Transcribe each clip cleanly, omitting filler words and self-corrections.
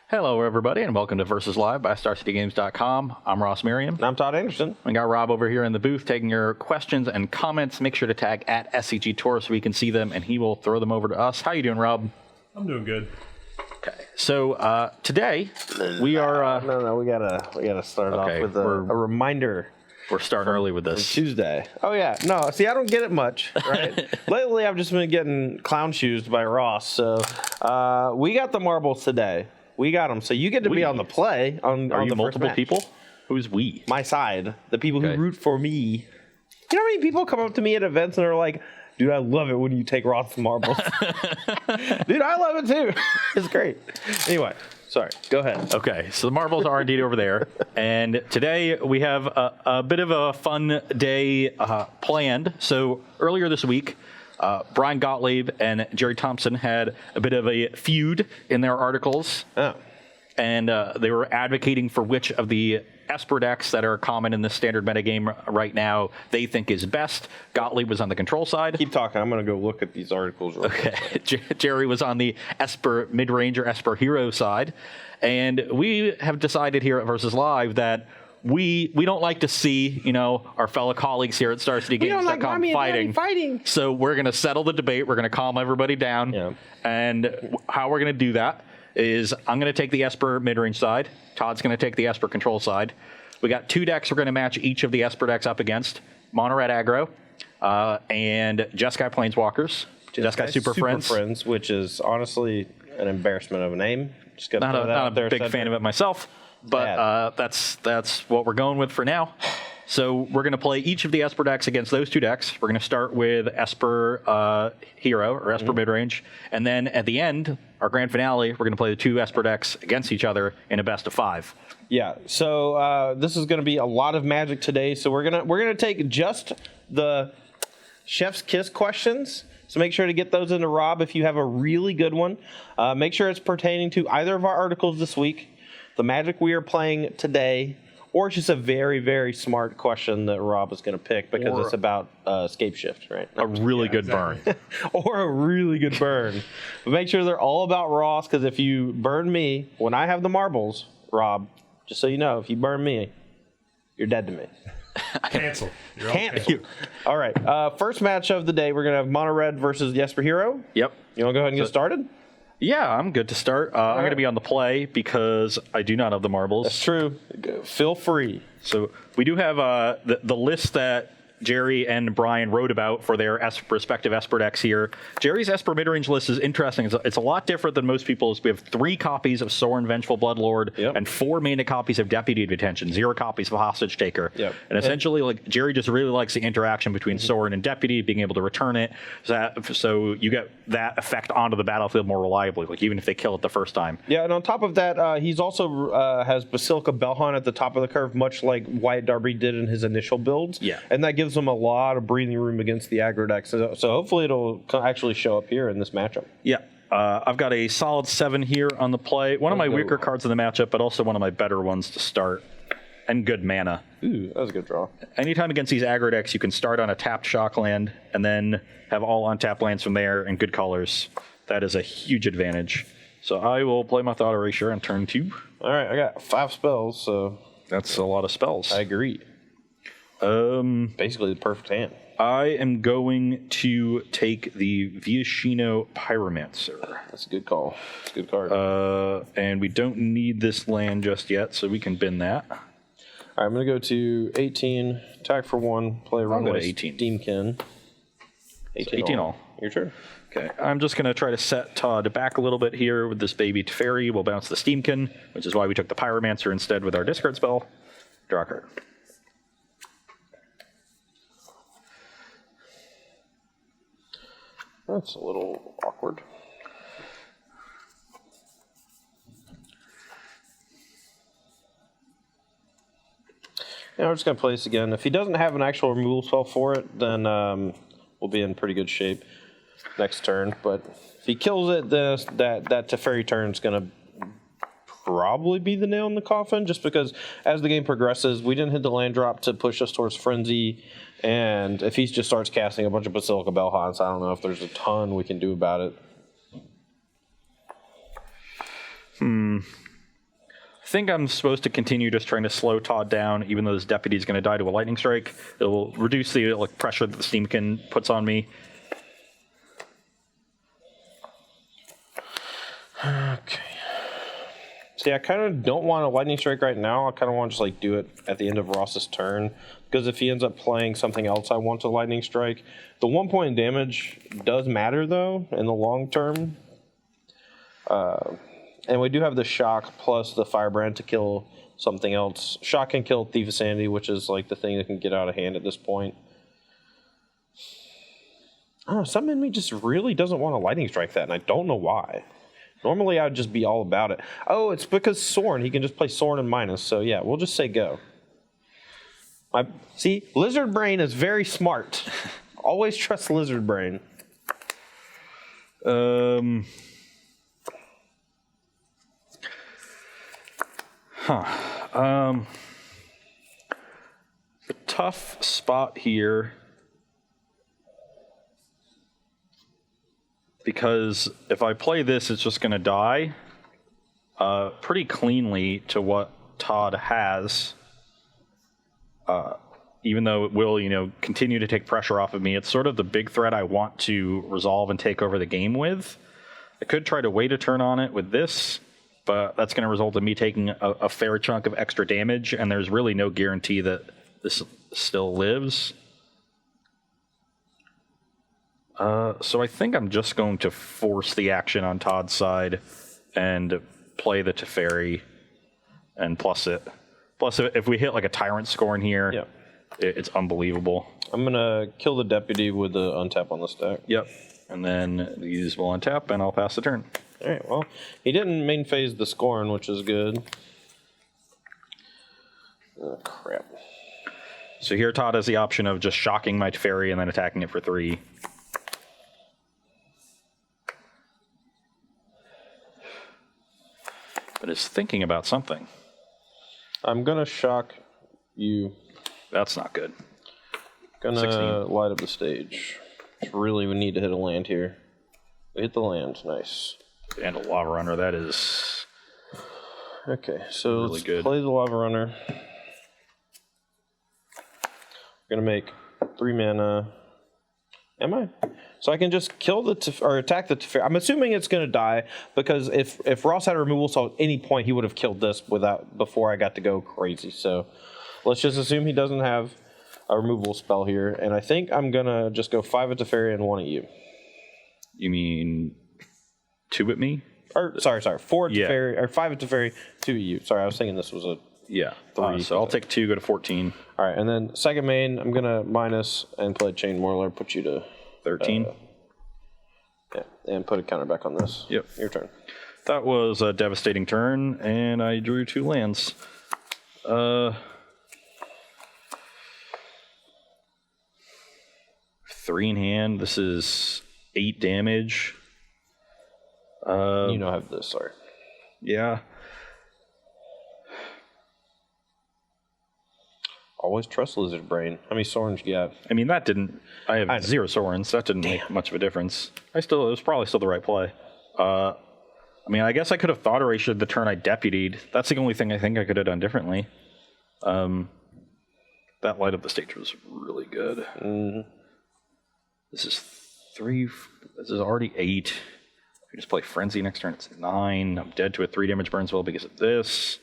Hello, everybody, and welcome to Versus Live by StarCityGames.com. I'm Ross Merriam. And I'm Todd Anderson. We got Rob over here in the booth taking your questions and comments. Make sure to tag at SCG Tour so we can see them, and he will throw them over to us. How you doing, Rob? I'm doing good. Okay, so today we are... we gotta start off with a reminder. We're starting early with this. Tuesday. Oh, yeah. No, see, I don't get it much, right? Lately, I've just been getting clown shoes by Ross. So we got the marbles today. We got them. So you get to be on the play on Are you the multiple first match. people? Who's we? My side. The people who root for me. You know how many people come up to me at events and are like, dude, I love it when you take Ross marbles. Dude, I love it too. It's great. Anyway. Sorry, go ahead. Okay, so the marbles are indeed over there. And today we have a bit of a fun day planned. So earlier this week, Brian Gottlieb and Jerry Thompson had a bit of a feud in their articles. Oh. And they were advocating for which of the Esper decks that are common in the standard metagame right now they think is best. Gottlieb was on the control side. Keep talking. I'm going to go look at these articles. Okay. Jerry was on the Esper mid-range or Esper hero side. And we have decided here at Versus Live that we don't like to see, our fellow colleagues here at StarCityGames.com fighting. So we're going to settle the debate. We're going to calm everybody down. Yeah. And how we're going to do that is I'm going to take the Esper mid-range side. Todd's going to take the Esper control side. We got two decks we're going to match each of the Esper decks up against. Mono Red Aggro and Jeskai Planeswalkers. Jeskai Superfriends. Which is honestly an embarrassment of a name. Just not a big fan of it myself, but that's what we're going with for now. So we're going to play each of the Esper decks against those two decks. We're going to start with Esper Hero or Esper Midrange, and then at the end, our grand finale, we're going to play the two Esper decks against each other in a best of 5. Yeah. So this is going to be a lot of Magic today. So we're gonna take just the Chef's Kiss questions. So make sure to get those into Rob if you have a really good one. Make sure it's pertaining to either of our articles this week, the Magic we are playing today, or it's just a very, very smart question that Rob is going to pick because it's about Scape Shift, right? A really good burn. Or a really good burn. But make sure they're all about Ross, because if you burn me, when I have the marbles, Rob, just so you know, if you burn me, you're dead to me. Cancel. You're all Cancel. All right. First match of the day, we're going to have Mono Red versus the Esper Hero. Yep. You want to go ahead and get started? Yeah, I'm good to start. I'm going to be on the play because I do not have the marbles. That's true. Feel free. So we do have the list that Jerry and Brian wrote about for their respective Esper decks here. Jerry's Esper midrange list is interesting. It's a lot different than most people's. We have 3 copies of Sorin, Vengeful Bloodlord, and 4 mana copies of Deputy of Detention, 0 copies of Hostage Taker. And essentially, Jerry just really likes the interaction between Sorin and Deputy, being able to return it, so you get that effect onto the battlefield more reliably, even if they kill it the first time. Yeah, and on top of that, he's also has Basilica Belhan at the top of the curve, much like Wyatt Darby did in his initial builds. Yeah. And that gives them a lot of breathing room against the aggro decks. So hopefully it'll actually show up here in this matchup. Yeah. I've got a solid 7 here on the play. One of my weaker cards in the matchup, but also one of my better ones to start. And good mana. Ooh, that was a good draw. Anytime against these aggro decks, you can start on a tapped shock land and then have all untapped lands from there and good colors. That is a huge advantage. So I will play my Thought Erasure on turn 2. All right, I got 5 spells, so that's a lot of spells. I agree. Basically the perfect hand. I am going to take the Viashino Pyromancer. That's a good call. It's a good card. And we don't need this land just yet, so we can bin that. All right, I'm going to go to 18, attack for 1, play Runaway Steamkin. 18 all. Your turn. Okay, I'm just going to try to set Todd back a little bit here with this baby Teferi. We'll bounce the Steamkin, which is why we took the Pyromancer instead with our discard spell. Draw a card. That's a little awkward. Yeah, we're just going to play this again. If he doesn't have an actual removal spell for it, then we'll be in pretty good shape next turn. But if he kills it, then that Teferi turn is going to probably be the nail in the coffin, just because as the game progresses, we didn't hit the land drop to push us towards Frenzy. And if he just starts casting a bunch of Basilica Belhans, I don't know if there's a ton we can do about it. think I'm supposed to continue just trying to slow Todd down, even though this deputy is going to die to a lightning strike. It will reduce the pressure that the Steamkin puts on me. Okay. See, I kind of don't want a lightning strike right now. I kind of want to just do it at the end of Ross's turn, because if he ends up playing something else, I want a lightning strike. The 1 point damage does matter though in the long term. And we do have the shock plus the firebrand to kill something else. Shock can kill Thief of Sanity, which is the thing that can get out of hand at this point. I don't know, some in me just really doesn't want a lightning strike that, and I don't know why. Normally I'd just be all about it. Oh, it's because Sorin, he can just play Sorin and minus, so yeah, we'll just say go. See, Lizard Brain is very smart. Always trust Lizard Brain. The tough spot here, because if I play this, it's just going to die pretty cleanly to what Todd has. Even though it will, continue to take pressure off of me, it's sort of the big threat I want to resolve and take over the game with. I could try to wait a turn on it with this, but that's going to result in me taking a fair chunk of extra damage, and there's really no guarantee that this still lives. So I think I'm just going to force the action on Todd's side and play the Teferi and plus it. Plus, if we hit a Tyrant score in here, Yep. It's unbelievable. I'm going to kill the deputy with the untap on the stack. Yep. And then these will untap, and I'll pass the turn. All right, well, he didn't main phase the Scorn, which is good. Oh, crap. So here Todd has the option of just shocking my Teferi and then attacking it for 3. But is thinking about something. I'm going to shock you. That's not good. Gonna 16. light up the stage. Just really, we need to hit a land here. We hit the land, nice. And a Lava Runner, that is... Okay, so really let's good. play the Lava Runner. We're gonna make 3 mana. Am I? So I can just kill the or attack the Teferi. I'm assuming it's gonna die because if Ross had a removal spell at any point, he would have killed this before I got to go crazy. So let's just assume he doesn't have a removal spell here, and I think I'm gonna just go 5 at Teferi and 1 at you. You mean 2 at me? Or sorry, 4 at Yeah. Teferi, or 5 at Teferi, 2 at you. Sorry, I was thinking this was a... Yeah. 3. So I'll take 2, go to 14. All right, and then second main, I'm gonna minus and play Chain Whirler, put you to 13. Yeah, and put a counter back on this. Yep. Your turn. That was a devastating turn, and I drew 2 lands. 3 in hand. This is 8 damage. I have this. Sorry. Yeah. Always trust Lizard Brain. How many Sorns you got? I mean, that didn't... I have know. 0 Sorens. That didn't make much of a difference. It was probably still the right play. I mean, I guess I could have thought erased the turn I deputied. That's the only thing I think I could have done differently. That light up the stage was really good. Mm-hmm. This is 3... This is already 8. I just play Frenzy next turn. It's 9. I'm dead to a 3 damage burn spell because of this.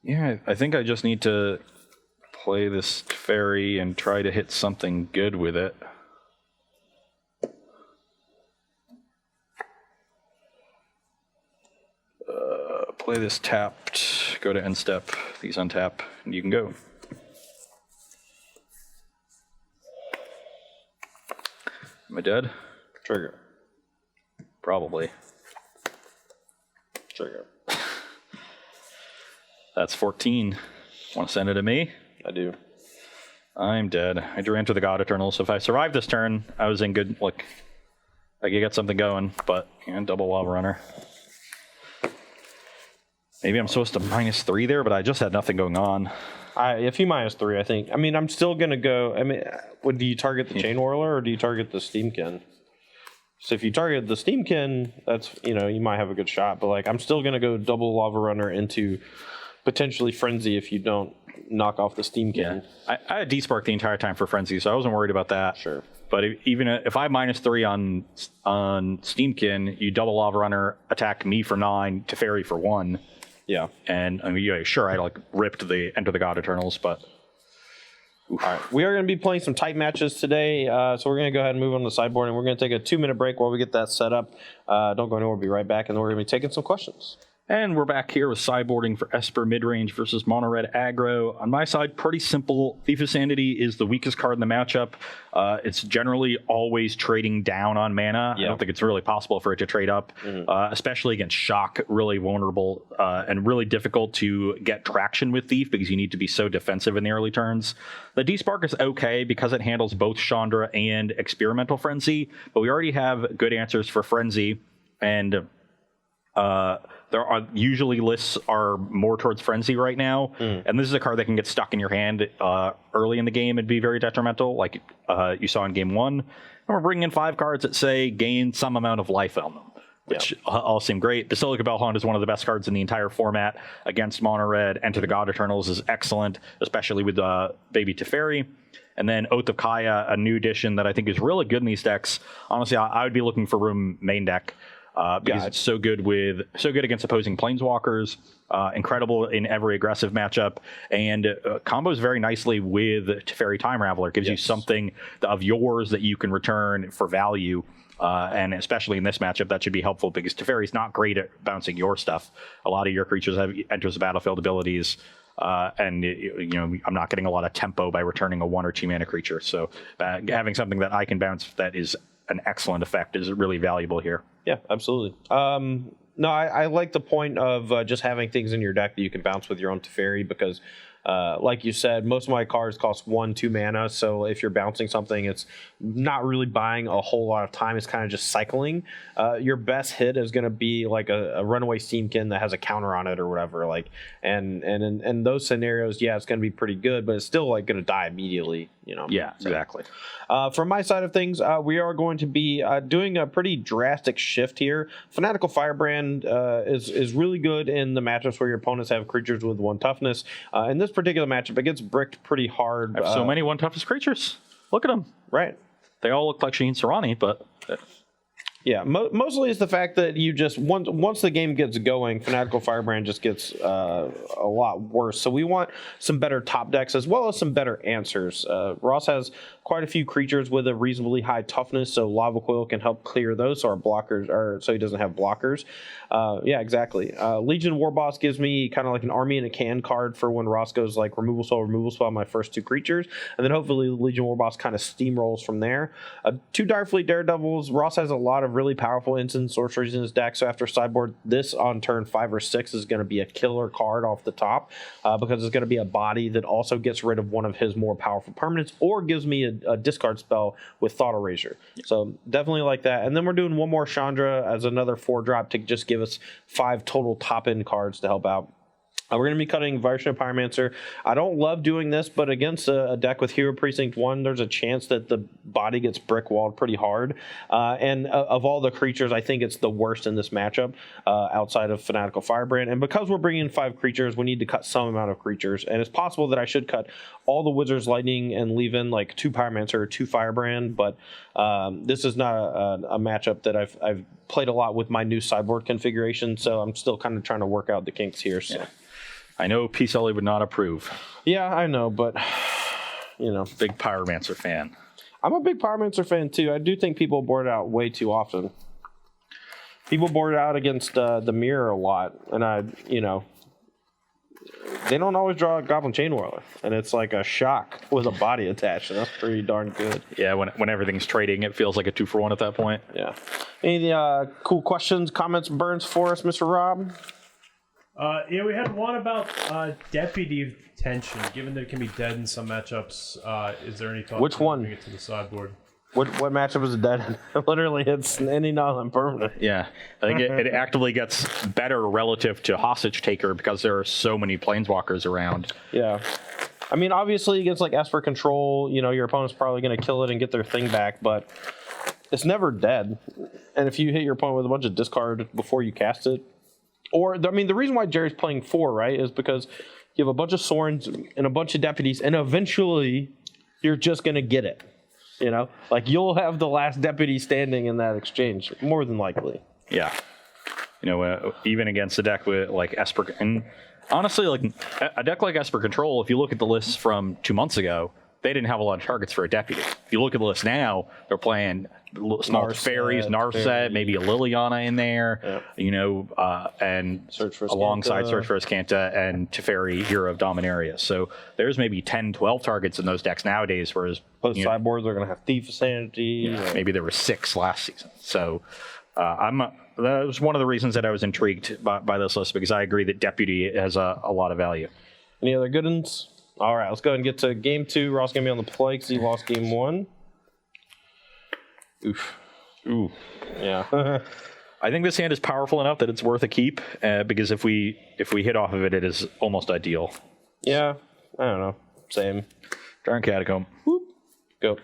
Yeah, I think I just need to play this Teferi and try to hit something good with it. Play this tapped, go to end step, these untap, and you can go. Am I dead? Trigger. Probably. Trigger. That's 14. Want to send it to me? I do. I'm dead. I drew Enter the God Eternal, so if I survived this turn, I was in good, like, I could get something going, but, double Lava Runner. Maybe I'm supposed to -3 there, but I just had nothing going on. If you -3, I think. I mean, I'm still gonna go. I mean, do you target the Chain Whirler or do you target the Steamkin? So if you target the Steamkin, that's, you might have a good shot. But, like, I'm still going to go double Lava Runner into potentially Frenzy if you don't knock off the Steamkin. Yeah. I had D-Spark the entire time for Frenzy, so I wasn't worried about that. Sure. But even if I -3 on Steamkin, you double Lava Runner, attack me for 9, Teferi for 1. Yeah. And, I mean, yeah, sure, I, like, ripped the Enter the God Eternals, but... All right, we are going to be playing some tight matches today, so we're going to go ahead and move on to sideboard, and we're going to take a 2-minute break while we get that set up. Don't go anywhere, we'll be right back, and then we're going to be taking some questions. And we're back here with sideboarding for Esper midrange versus Mono Red Aggro. On my side, pretty simple. Thief of Sanity is the weakest card in the matchup. It's generally always trading down on mana. I don't think it's really possible for it to trade up, especially against Shock. Really vulnerable and really difficult to get traction with Thief because you need to be so defensive in the early turns. The D-Spark is okay because it handles both Chandra and Experimental Frenzy, but we already have good answers for Frenzy, and there are usually lists are more towards Frenzy right now, and this is a card that can get stuck in your hand early in the game and be very detrimental, like you saw in game 1. And we're bringing in 5 cards that say gain some amount of life on them, which all seem great. Basilica Bellhound is one of the best cards in the entire format against Mono Red. Enter the God Eternals is excellent, especially with Baby Teferi. And then Oath of Kaya, a new addition that I think is really good in these decks. Honestly, I would be looking for room main deck. Because it's so good against opposing planeswalkers, incredible in every aggressive matchup, and combos very nicely with Teferi Time Raveler. Gives you something of yours that you can return for value, and especially in this matchup, that should be helpful because Teferi's not great at bouncing your stuff. A lot of your creatures have enters the battlefield abilities. And I'm not getting a lot of tempo by returning a 1 or 2 mana creature. So having something that I can bounce that is an excellent effect is really valuable here. Yeah, absolutely. No, I like the point of just having things in your deck that you can bounce with your own Teferi because, like you said, most of my cards cost 1-2 mana. So if you're bouncing something, it's not really buying a whole lot of time. It's kind of just cycling. Your best hit is going to be like a runaway Steamkin that has a counter on it or whatever. Like, and in those scenarios, yeah, it's going to be pretty good, but it's still like going to die immediately. Yeah, exactly. From my side of things, we are going to be doing a pretty drastic shift here. Fanatical Firebrand is really good in the matchups where your opponents have creatures with 1 toughness. In this particular matchup, it gets bricked pretty hard. I have so many 1 toughest creatures. Look at them. Right. They all look like Sheen Sarani, but... Yeah, mostly it's the fact that you just once the game gets going, Fanatical Firebrand just gets a lot worse. So we want some better top decks as well as some better answers. Ross has quite a few creatures with a reasonably high toughness, so Lava Coil can help clear those, so our blockers are so he doesn't have blockers. Yeah, exactly. Legion Warboss gives me kind of like an army in a can card for when Ross goes like removal spell my first 2 creatures, and then hopefully Legion Warboss kind of steamrolls from there. 2 Direfleet Daredevils. Ross has a lot of really powerful instant sorceries in his deck, so after sideboard, this on turn 5 or 6 is going to be a killer card off the top because it's going to be a body that also gets rid of one of his more powerful permanents or gives me a discard spell with Thought Erasure. So definitely like that. And then we're doing one more Chandra as another 4-drop to just give us 5 total top-end cards to help out. We're going to be cutting Varishna Pyromancer. I don't love doing this, but against a deck with Hero Precinct 1, there's a chance that the body gets brick-walled pretty hard. And of all the creatures, I think it's the worst in this matchup outside of Fanatical Firebrand. And because we're bringing in 5 creatures, we need to cut some amount of creatures. And it's possible that I should cut all the Wizard's Lightning and leave in like 2 Pyromancer or 2 Firebrand. But this is not a matchup that I've played a lot with my new sideboard configuration. So I'm still kind of trying to work out the kinks here. So. Yeah. I know P. Sully would not approve. Yeah, I know, but, Big Pyromancer fan. I'm a big Pyromancer fan, too. I do think people board it out way too often. People board it out against the mirror a lot, and they don't always draw a Goblin Chain Whirler, and it's like a shock with a body attached, and that's pretty darn good. Yeah, when everything's trading, it feels like a 2-for-1 at that point. Yeah. Any cool questions, comments, burns for us, Mr. Rob? Yeah, we had one about Deputy Tension. Given that it can be dead in some matchups, is there any thought Which one? Bring it to the sideboard? What matchup is it dead in? Literally, it's any non-permanent. Yeah, I think it actively gets better relative to Hostage Taker because there are so many Planeswalkers around. Yeah. I mean, obviously, against like Esper Control, your opponent's probably going to kill it and get their thing back, but it's never dead. And if you hit your opponent with a bunch of discard before you cast it, or I mean, the reason why Jerry's playing 4, right, is because you have a bunch of Sorns and a bunch of deputies, and eventually you're just gonna get it. You know, like you'll have the last deputy standing in that exchange, more than likely. Yeah. You know, even against a deck with like Esper, and honestly, like a deck like Esper Control, if you look at the lists from 2 months ago, they didn't have a lot of targets for a deputy. If you look at the list now, they're playing small fairies, Narset, maybe a Liliana in there, you know, and Search for alongside Skanta. Search for Skanta and Teferi, Hero of Dominaria. So there's maybe 10, 12 targets in those decks nowadays, whereas Post sideboards are going to have Thief of Sanity. maybe there were 6 last season. So that was one of the reasons that I was intrigued by this list, because I agree that Deputy has a lot of value. Any other good ones? All right, let's go ahead and get to game 2. Ross going to be on the play because he lost game 1. Oof. Ooh. Yeah. I think this hand is powerful enough that it's worth a keep, because if we hit off of it, it is almost ideal. Yeah. I don't know. Same. Darn Catacomb. Whoop. Go.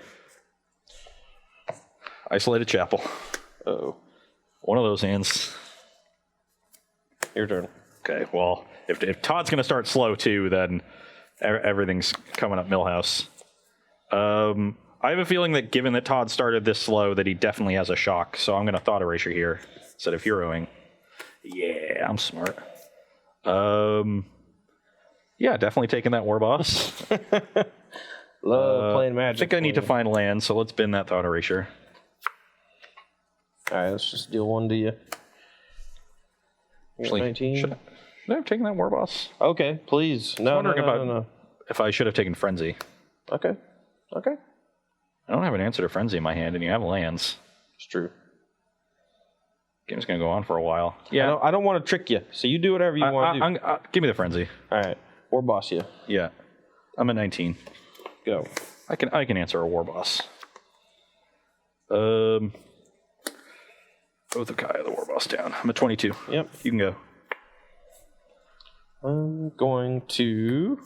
Isolated Chapel. Uh-oh. One of those hands. Your turn. Okay, well, if Todd's going to start slow too, then everything's coming up Millhouse. I have a feeling that given that Todd started this slow, that he definitely has a shock, so I'm going to Thought Erasure here instead of heroing. Yeah, I'm smart. Yeah, definitely taking that War Boss. Love playing Magic. I think I need to find land, so let's bin that Thought Erasure. All right, let's just deal 1 to you. Actually, 19. should I have taken that War Boss? Okay, please. No, no, wondering no. If I should have taken Frenzy. Okay. Okay. I don't have an answer to Frenzy in my hand, and you have lands. It's true. Game's going to go on for a while. Yeah, I don't want to trick you, so you do whatever you want to do. give me the Frenzy. All right. War Boss you. Yeah, I'm at 19. Go. I can answer a War Boss. Both of Kaya, the War Boss down. I'm at 22. Yep. You can go. I'm going to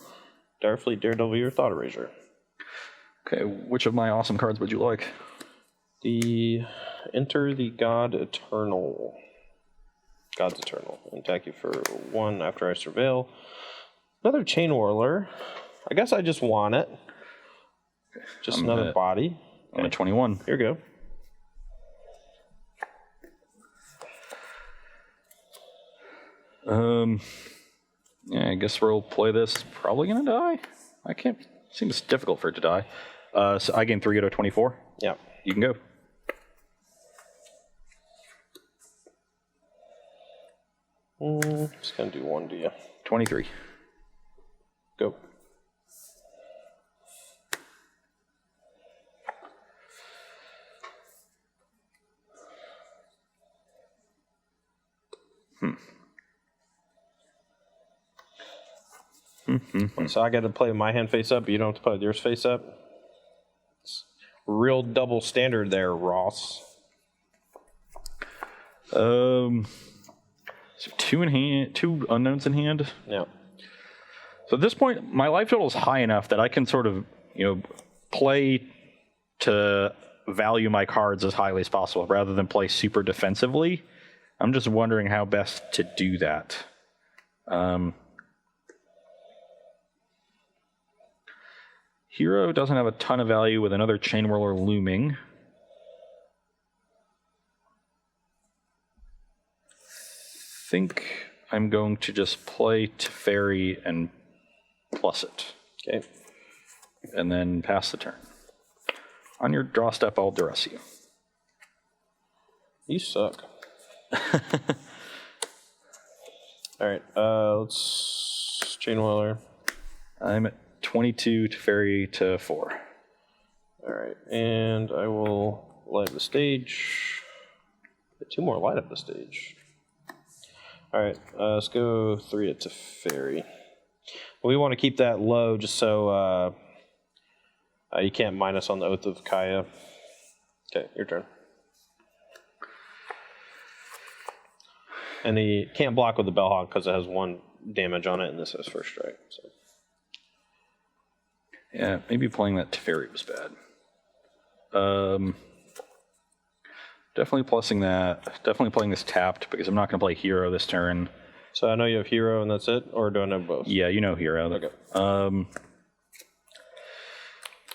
Darfleet, Daredevil, your Thought Erasure. Okay, which of my awesome cards would you like? The Enter the God Eternal. God's Eternal. And attack you for 1 after I surveil. Another Chain Whirler. I guess I just want it. Just another body. I'm at 21. Here we go. Yeah, I guess we'll play this. Probably gonna die. I can't. Seems difficult for it to die. So I gain 3 out of 24. Yeah. You can go. Just gonna do 1 to you. 23. Go. So I got to play my hand face up, but you don't have to play yours face up. It's real double standard there, Ross. So 2 in hand, 2 unknowns in hand. Yeah. So at this point, my life total is high enough that I can sort of, play to value my cards as highly as possible rather than play super defensively. I'm just wondering how best to do that. Hero doesn't have a ton of value with another Chain Whirler looming. Think I'm going to just play Teferi and plus it. Okay. And then pass the turn. On your draw step, I'll duress you. You suck. All right. Let's Chain Whirler. I'm at 22 Teferi to 4. All right. And I will light up the stage. Get 2 more light up the stage. All right. Let's go 3 at Teferi. We want to keep that low just so you can't minus on the Oath of Kaya. Okay, your turn. And he can't block with the Bellhawk because it has 1 damage on it, and this has first strike. So. Yeah, maybe playing that Teferi was bad. Definitely plussing that. Definitely playing this tapped because I'm not going to play hero this turn. So I know you have hero and that's it, or do I know both? Yeah, you know hero. Okay.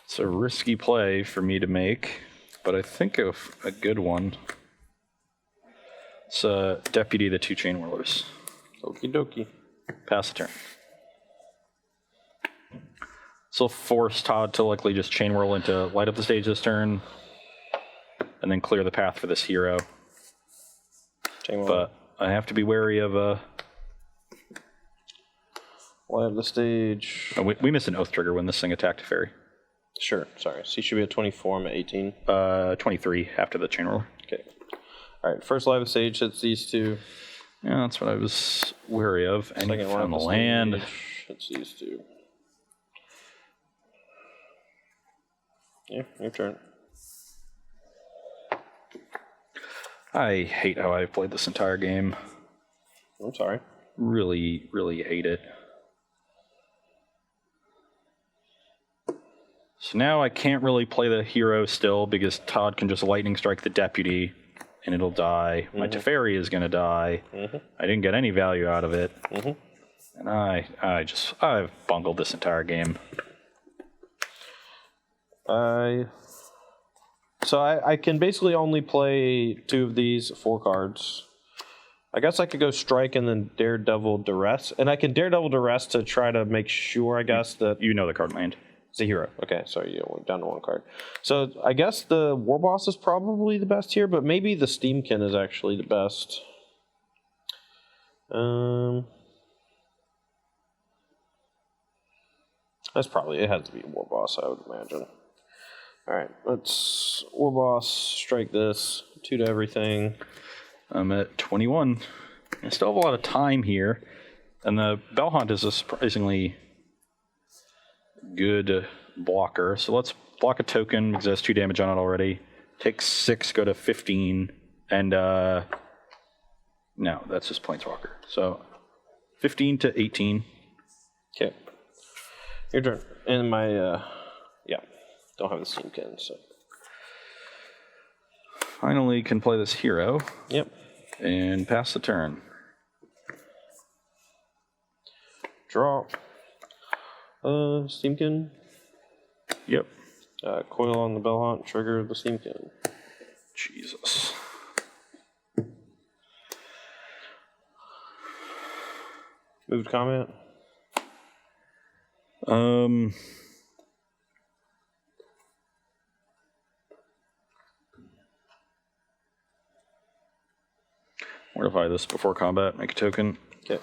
It's a risky play for me to make, but I think a good one. It's Deputy the 2 Chain Whirlers. Okie dokie. Pass the turn. So force Todd to likely just Chain Whirl into light up the stage this turn, and then clear the path for this hero. Chain Whirl. But I have to be wary of Light up the stage. Oh, we missed an Oath Trigger when this thing attacked a fairy. Sure, sorry. So you should be at 24, I'm at 18. 23 after the Chain Whirler. Okay. Alright, first light up the stage hits these two. Yeah, that's what I was wary of. And Second you one found the up the land. stage hits these two. Yeah, your turn. I hate how I've played this entire game. I'm sorry. Really, really hate it. So now I can't really play the hero still because Todd can just lightning strike the deputy and it'll die. My Teferi is going to die. I didn't get any value out of it. And I've bungled this entire game. So I can basically only play 2 of these 4 cards. I guess I could go strike and then Daredevil Duress. And I can Daredevil Duress to try to make sure, I guess, that... You know the card land. It's a hero. Okay, sorry, you went down to 1 card. So I guess the War Boss is probably the best here, but maybe the Steamkin is actually the best. That's probably... It has to be a War Boss, I would imagine. Alright, let's War Boss, strike this, 2 to everything. I'm at 21. I still have a lot of time here. And the Bell Hunt is a surprisingly good blocker. So let's block a token because it has 2 damage on it already. Take 6, go to 15. And, no, that's just Planeswalker. So 15 to 18. Okay. Your turn. And my, yeah, don't have the Steamkin, so. Finally can play this hero. Yep. And pass the turn. Draw. Steamkin. Yep. Coil on the Bell Hunt, trigger the Steamkin. Jesus. Moved comment. Mortify this before combat, make a token. Okay.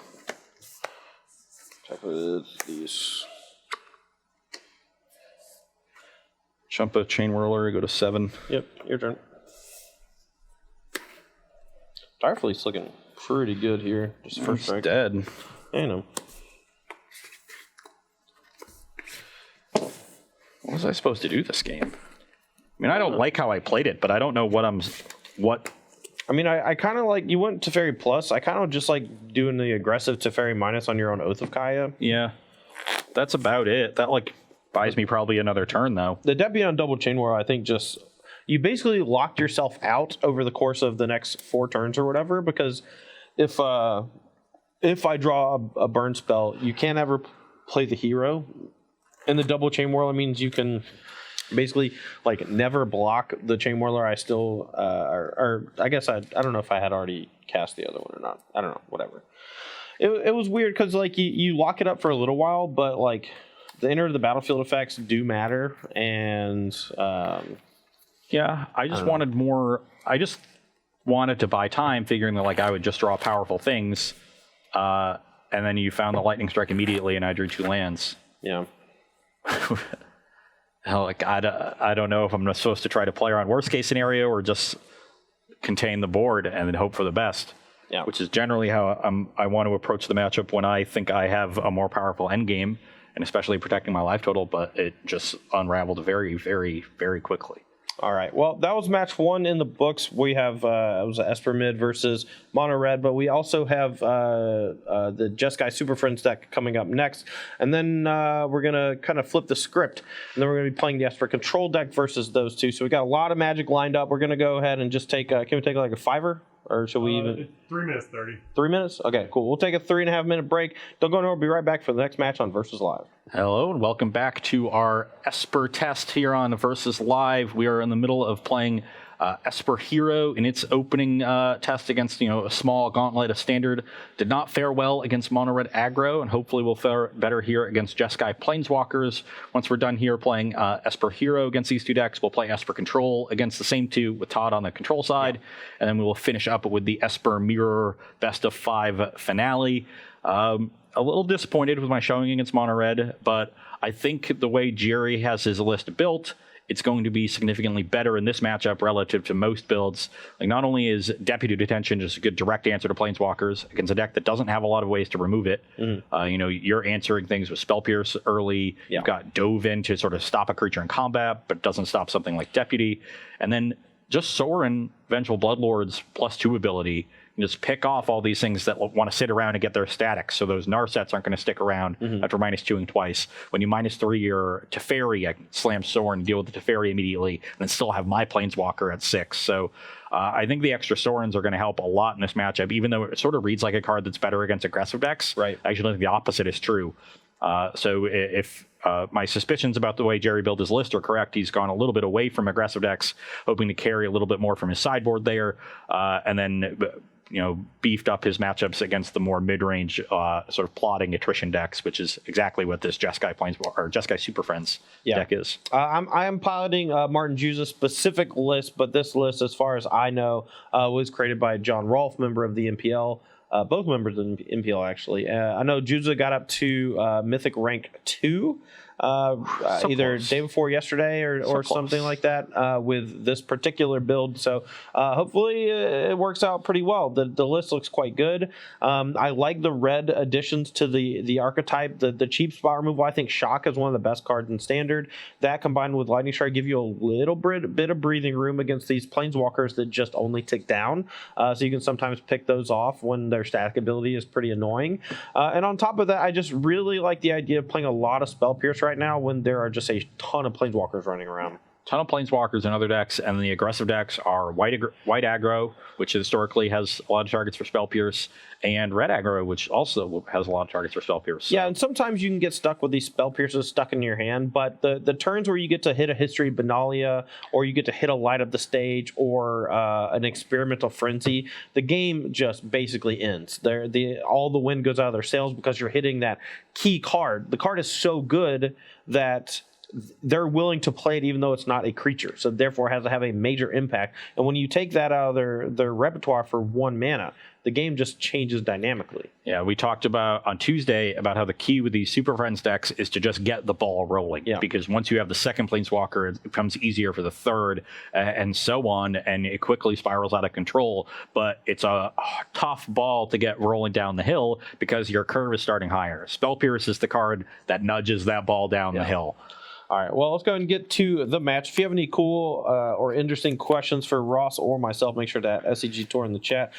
Check with these. Jump a Chain Whirler, go to 7. Yep, your turn. Direfleet's looking pretty good here. Just first It's strike. dead. I know. What was I supposed to do this game? I mean, I don't like how I played it, but I don't know what. I mean, I kind of like, you went Teferi Plus. I kind of just like doing the aggressive Teferi Minus on your own Oath of Kaya. Yeah, that's about it. That like buys me probably another turn though. The Deputy on Double Chain War, I think just, you basically locked yourself out over the course of the next 4 turns or whatever, because if I draw a burn spell, you can't ever play the hero. And the Double Chain Whirler means you can basically like never block the Chain Whirler. I still, or I guess I don't know if I had already cast the other one or not. I don't know, whatever. It was weird because like you lock it up for a little while, but like the enter the battlefield effects do matter. And Yeah, I just wanted more. I just wanted to buy time, figuring that like I would just draw powerful things, and then you found the lightning strike immediately, and I drew 2 lands. yeah. Hell, like I don't know if I'm supposed to try to play around worst case scenario or just contain the board and then hope for the best. Yeah. Which is generally how I want to approach the matchup when I think I have a more powerful end game, and especially protecting my life total. But it just unraveled very, very, very quickly. All right. Well, that was match 1 in the books. We have it was an Esper mid versus Mono Red, but we also have the Jeskai Superfriends deck coming up next, and then we're gonna kind of flip the script, and then we're gonna be playing the Esper control deck versus those two. So we got a lot of Magic lined up. We're gonna go ahead and just take. Can we take like a 5-er? Or should we even 3 minutes 30? 3 minutes? Okay, cool. We'll take a 3.5 minute break. Don't go nowhere. We'll be right back for the next match on Versus Live. Hello and welcome back to our Esper test here on Versus Live. We are in the middle of playing Esper Hero in its opening test against a small gauntlet of standard. Did not fare well against Mono Red Aggro, and hopefully will fare better here against Jeskai Planeswalkers. Once we're done here playing Esper Hero against these two decks, we'll play Esper Control against the same two with Todd on the control side, and then we will finish up with the Esper Mirror Best of 5 finale. A little disappointed with my showing against Mono Red, but I think the way Jerry has his list built, it's going to be significantly better in this matchup relative to most builds. Like, not only is Deputy Detention just a good direct answer to Planeswalkers against a deck that doesn't have a lot of ways to remove it. You're answering things with Spell Pierce early. You've got Dove in to sort of stop a creature in combat, but doesn't stop something like Deputy. And then just Sorin, Vengeful Bloodlords +2 ability. Just pick off all these things that want to sit around and get their statics, so those Narsets aren't going to stick around after -2ing twice. When you -3 your Teferi, I can slam Sorin and deal with the Teferi immediately, and then still have my Planeswalker at 6. So I think the extra Sorins are going to help a lot in this matchup, even though it sort of reads like a card that's better against aggressive decks. Right. I actually think the opposite is true. So if my suspicions about the way Jerry built his list are correct, he's gone a little bit away from aggressive decks, hoping to carry a little bit more from his sideboard there, and then beefed up his matchups against the more mid-range sort of plotting attrition decks, which is exactly what this Jeskai Superfriends deck is. I am piloting Martin Juz's specific list, but this list, as far as I know, was created by John Rolfe, member of the MPL. Both members of the MPL, actually. I know Juza got up to Mythic rank 2. Either close. day before yesterday or something like that with this particular build. So hopefully it works out pretty well. The list looks quite good. I like the red additions to the archetype. The cheap spot removal. I think Shock is one of the best cards in Standard. That combined with Lightning Strike give you a little bit of breathing room against these Planeswalkers that just only tick down. So you can sometimes pick those off when their static ability is pretty annoying. And on top of that, I just really like the idea of playing a lot of Spell Pierce right now when there are just a ton of Planeswalkers running around. Ton of Planeswalkers in other decks, and the aggressive decks are white aggro, which historically has a lot of targets for Spell Pierce, and red aggro, which also has a lot of targets for Spell Pierce. So. Yeah, and sometimes you can get stuck with these Spell Pierces stuck in your hand, but the turns where you get to hit a History Benalia, or you get to hit a Light Up the Stage, or an Experimental Frenzy, the game just basically ends. All the wind goes out of their sails because you're hitting that key card. The card is so good that they're willing to play it even though it's not a creature, so therefore it has to have a major impact. And when you take that out of their repertoire for 1 mana, the game just changes dynamically. Yeah, we talked about on Tuesday about how the key with these Super Friends decks is to just get the ball rolling. Yeah. Because once you have the second Planeswalker, it becomes easier for the third, and so on, and it quickly spirals out of control. But it's a tough ball to get rolling down the hill because your curve is starting higher. Spell Pierce is the card that nudges that ball down the hill. All right, well, let's go ahead and get to the match. If you have any cool or interesting questions for Ross or myself, make sure to add SCG Tour in the chat.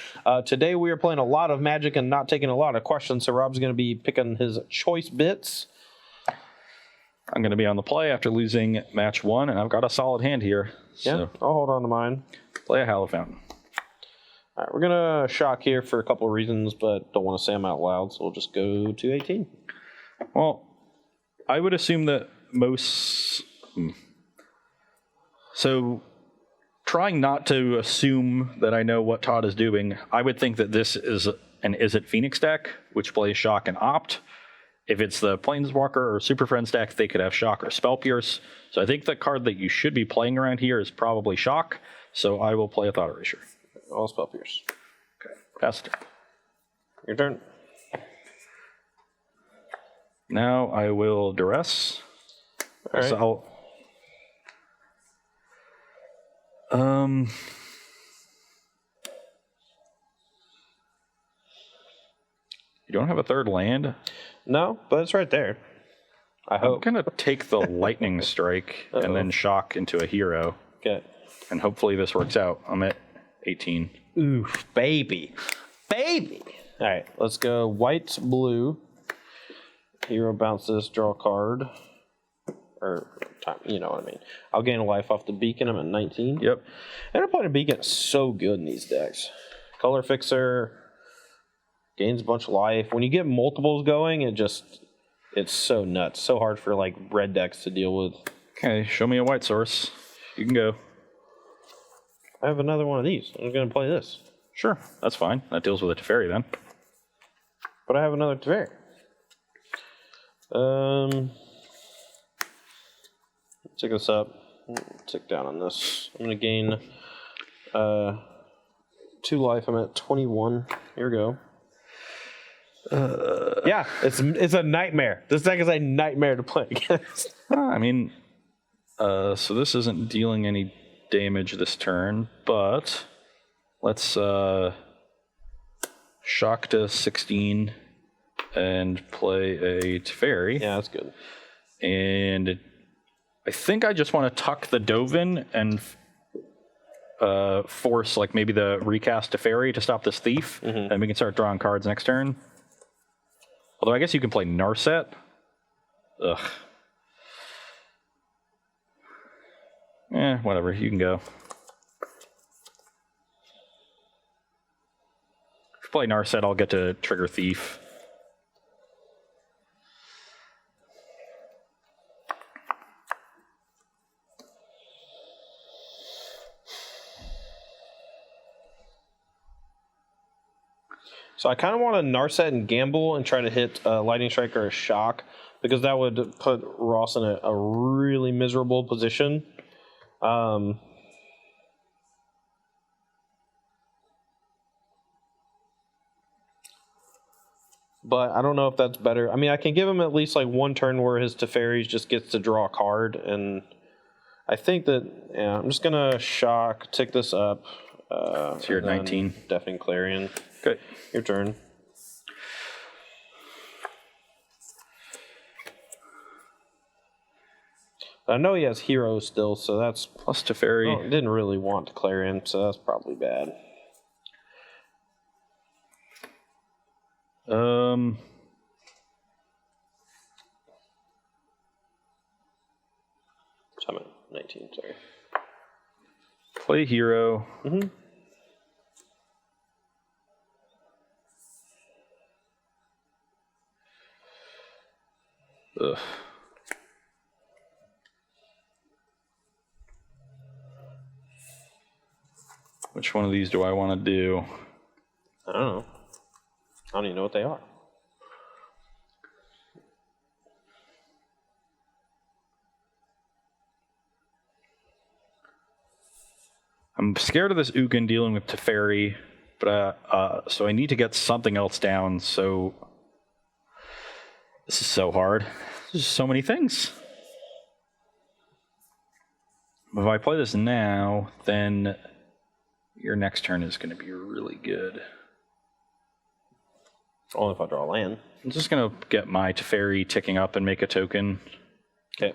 Today we are playing a lot of Magic and not taking a lot of questions, so Rob's going to be picking his choice bits. I'm going to be on the play after losing match 1, and I've got a solid hand here. Yeah, So I'll hold on to mine. play a Hallowed Fountain. All right, we're going to shock here for a couple of reasons, but don't want to say them out loud, so we'll just go to 18. Well, I would assume that most... So, trying not to assume that I know what Todd is doing, I would think that this is an Is It Phoenix deck, which plays Shock and Opt. If it's the Planeswalker or Super Friends deck, they could have Shock or Spell Pierce. So I think the card that you should be playing around here is probably Shock, so I will play a Thought Erasure. All Spell Pierce. Okay, pass it. Your turn. Now I will Duress. All right. So you don't have a third land? No, but it's right there. I I'm hope. going to take the Lightning Strike and then Shock into a hero. Okay. And hopefully this works out. I'm at 18. Oof, baby. Baby. All right, let's go white, blue. Hero bounces, draw a card. Or, time, you know what I mean. I'll gain a life off the beacon. I'm at 19. Yep. Interplanar Beacon is so good in these decks. Color Fixer gains a bunch of life. When you get multiples going, it's so nuts. So hard for like red decks to deal with. Okay, show me a white source. You can go. I have another one of these. I'm going to play this. Sure, that's fine. That deals with a Teferi then. But I have another Teferi. Check this up. Tick down on this. I'm going to gain 2 life. I'm at 21. Here we go. Yeah, it's a nightmare. This deck is a nightmare to play against. I mean, so this isn't dealing any damage this turn, but let's shock to 16 and play a Teferi. Yeah, that's good. And I think I just want to tuck the Dovin and force like maybe the recast Teferi to stop this thief, and we can start drawing cards next turn. Although I guess you can play Narset. Ugh. Whatever. You can go. If you play Narset, I'll get to trigger Thief. So I kind of want to Narset and gamble and try to hit Lightning Strike or a Shock, because that would put Ross in a really miserable position. But I don't know if that's better. I mean, I can give him at least like one turn where his Teferi just gets to draw a card, and I think that, yeah, I'm just going to Shock, tick this up. So you're at 19. Deafening Clarion. Okay. Your turn. I know he has Hero still, so that's... Plus Teferi. Oh, didn't really want Clarion, so that's probably bad. So I'm at 19, sorry. play Hero. Mm-hmm. Ugh. Which one of these do I want to do? I don't know. I don't even know what they are. I'm scared of this Ugin dealing with Teferi, but so I need to get something else down. So this is so hard. There's so many things. But if I play this now, then your next turn is going to be really good. Only if I draw a land. I'm just going to get my Teferi ticking up and make a token. Okay.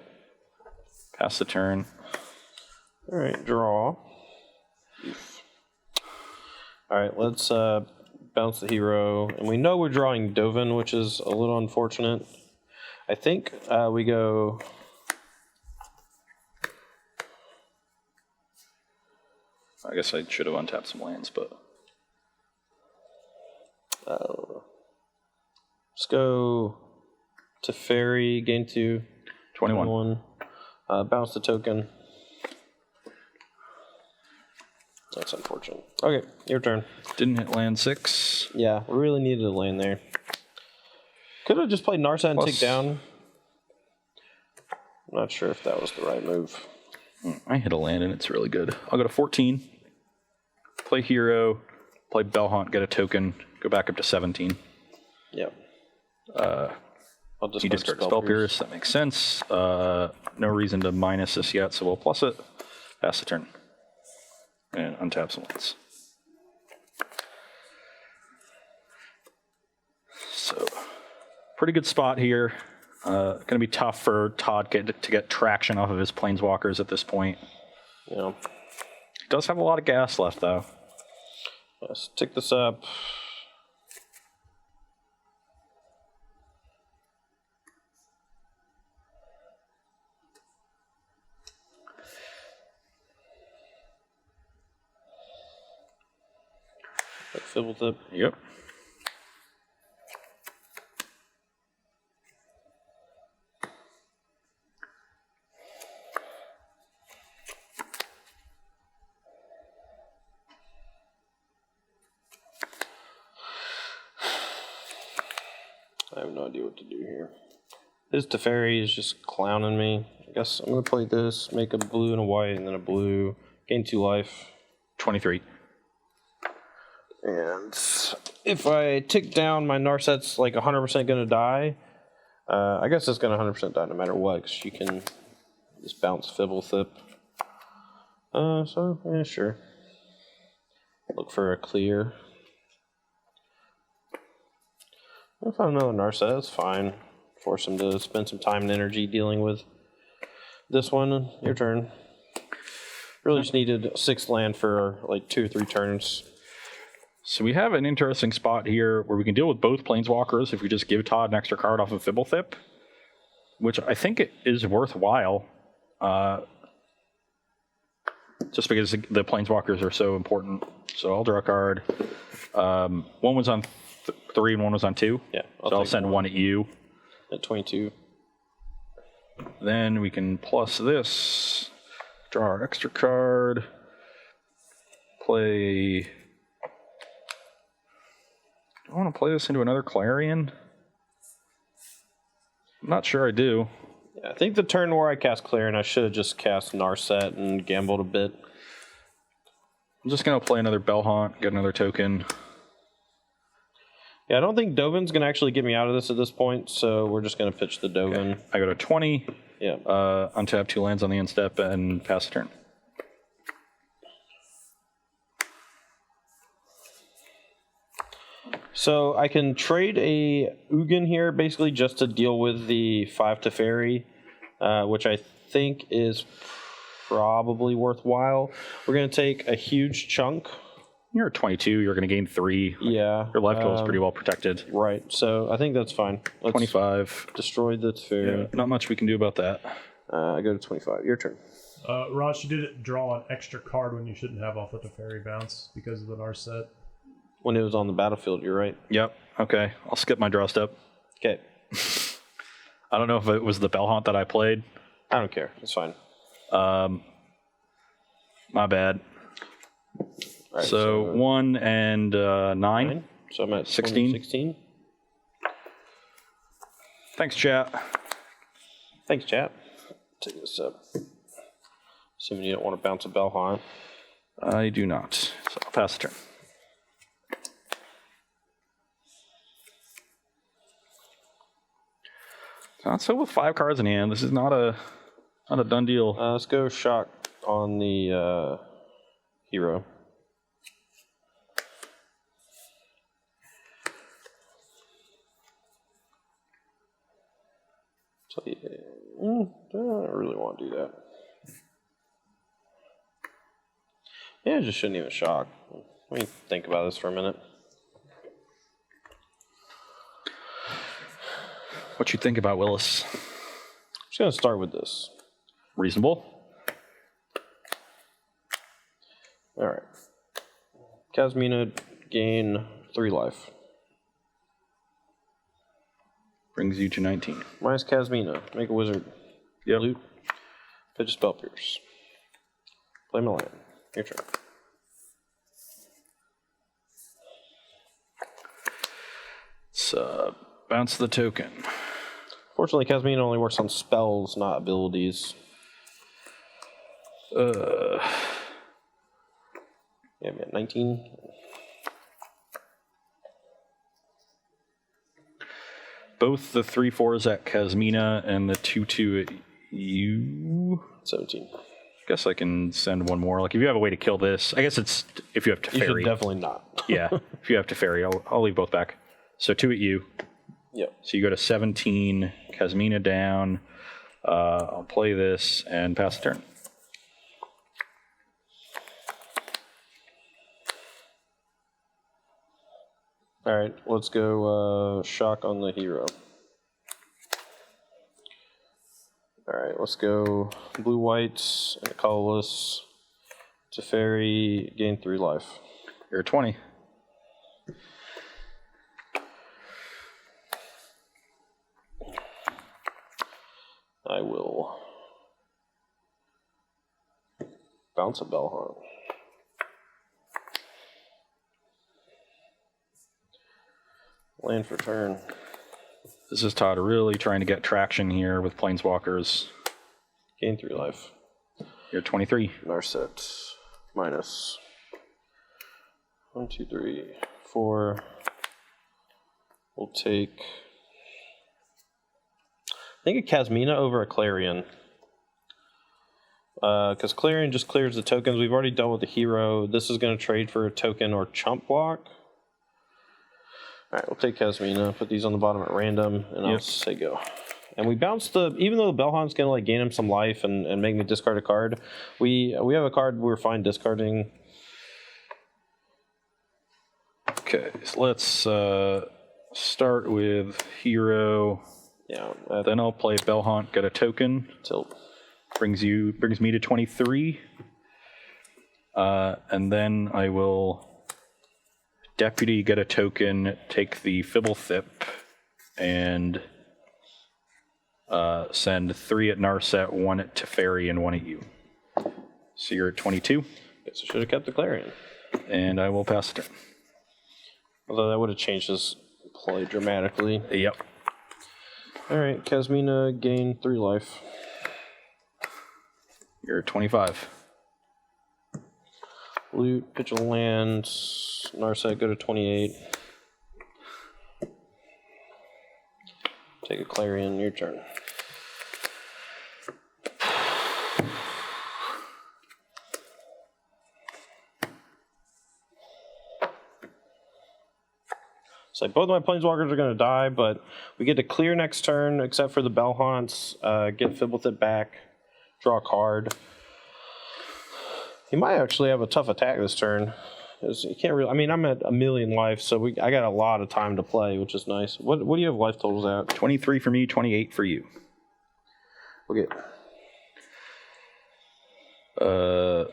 Pass the turn. All right, draw. All right, let's bounce the hero. And we know we're drawing Dovin, which is a little unfortunate. I think we go... I guess I should have untapped some lands, but... let's go Teferi, gain 2. 21. Bounce the token. That's unfortunate. Okay, your turn. Didn't hit land 6. Yeah, we really needed a lane there. Could have just played Narset and tick down. I'm not sure if that was the right move. I hit a land and it's really good. I'll go to 14. Play Hero. Play Bellhaunt, get a token. Go back up to 17. Yep. You discard Spell Pierce. That makes sense. No reason to minus this yet, so we'll plus it. Pass the turn. And untap some lands. So, pretty good spot here. Going to be tough for Todd to get traction off of his Planeswalkers at this point. You know. Does have a lot of gas left, though. Let's tick this up. Fibble tip. Yep. I have no idea what to do here. This Teferi is just clowning me. I guess I'm going to play this, make a blue and a white, and then a blue. Gain 2 life. 23. And if I tick down, my Narset's like 100% going to die. I guess it's going to 100% die no matter what, because you can just bounce Fibble Thip. So, yeah, sure. Look for a clear. If I have another Narset, that's fine. Force him to spend some time and energy dealing with this one. Your turn. Really just needed 6th land for like 2 or 3 turns. So we have an interesting spot here where we can deal with both Planeswalkers if we just give Todd an extra card off of Fibblethip, which I think it is worthwhile. Just because the Planeswalkers are so important. So I'll draw a card. One was on 3 and one was on 2. Yeah. I'll send one at you. At 22. Then we can plus this. Draw our extra card. Play... Do I want to play this into another Clarion? I'm not sure I do. Yeah, I think the turn where I cast Clarion, I should have just cast Narset and gambled a bit. I'm just going to play another Bellhaunt, get another token. Yeah, I don't think Dovin's going to actually get me out of this at this point, so we're just going to pitch the Dovin. Okay. I go to 20. Yeah. Untap 2 lands on the end step and pass the turn. So I can trade a Ugin here, basically just to deal with the 5 Teferi, which I think is probably worthwhile. We're going to take a huge chunk. You're at 22. You're going to gain 3. Yeah. Your life total is pretty well protected. Right. So I think that's fine. Let's 25. destroy the Teferi. Yeah, not much we can do about that. I go to 25. Your turn. Ross, you did draw an extra card when you shouldn't have off the Teferi bounce because of the Narset. When it was on the battlefield, you're right. Yep. Okay. I'll skip my draw step. Okay. I don't know if it was the Bellhaunt that I played. I don't care. It's fine. My bad. Right, so 1 and 9. So I'm at 16. 16. Thanks, chat. Thanks, chat. Take this up. Assuming you don't want to bounce a Bellhaunt. I do not. So I'll pass the turn. So with 5 cards in hand, this is not a done deal. Let's go shock on the hero. So yeah, I don't really want to do that. Yeah, I just shouldn't even shock. Let me think about this for a minute. What you think about Willis? I'm just going to start with this. Reasonable. All right. Kasmina gain 3 life. Brings you to 19. Minus Kasmina. Make a wizard. Yep. Loot. Pitch a spell pierce. Play my land. Your turn. So bounce the token. Fortunately, Kasmina only works on spells, not abilities. Yeah, we got 19. Both the 3/4s at Kasmina and the 2/2 at you. 17. I guess I can send one more. Like if you have a way to kill this, I guess it's if you have You should Teferi. definitely not. Yeah, if you have Teferi, I'll leave both back. So 2 at you. Yep. So you go to 17. Kasmina down. I'll play this and pass the turn. All right, let's go shock on the hero. All right, let's go blue, white, and colorless. Teferi, gain 3 life. You're 20. I will bounce a Bellhunt. Land for turn. This is Todd really trying to get traction here with Planeswalkers. Gain 3 life. You're 23. Narset. Minus. 1, 2, 3, 4. We'll take... I think a Kasmina over a Clarion. Because Clarion just clears the tokens. We've already dealt with the hero. This is going to trade for a token or chump block. Alright, we'll take Kasmina, put these on the bottom at random, and I'll say go. And we bounce the, even though the Bellhunt's going to like gain him some life and make me discard a card, we have a card we're fine discarding. Okay, so let's start with hero. Yeah. Then I'll play Bellhunt, get a token. Tilt. Brings me to 23. And then I will Deputy, get a token, take the Fibblethip, and send 3 at Narset, 1 at Teferi, and 1 at you. So you're at 22. Guess I should have kept the Clarion. And I will pass the turn. Although that would have changed his play dramatically. Yep. Alright, Kasmina, gain 3 life. You're at 25. Loot, pitch a land, Narset, go to 28. Take a Clarion, your turn. So both of my Planeswalkers are going to die, but we get to clear next turn, except for the Bellhaunts, get Fibblethip back, draw a card. He might actually have a tough attack this turn. You can't really. I mean, I'm at 1,000,000 life, so I got a lot of time to play, which is nice. What do you have life totals at? 23 for me, 28 for you. Okay.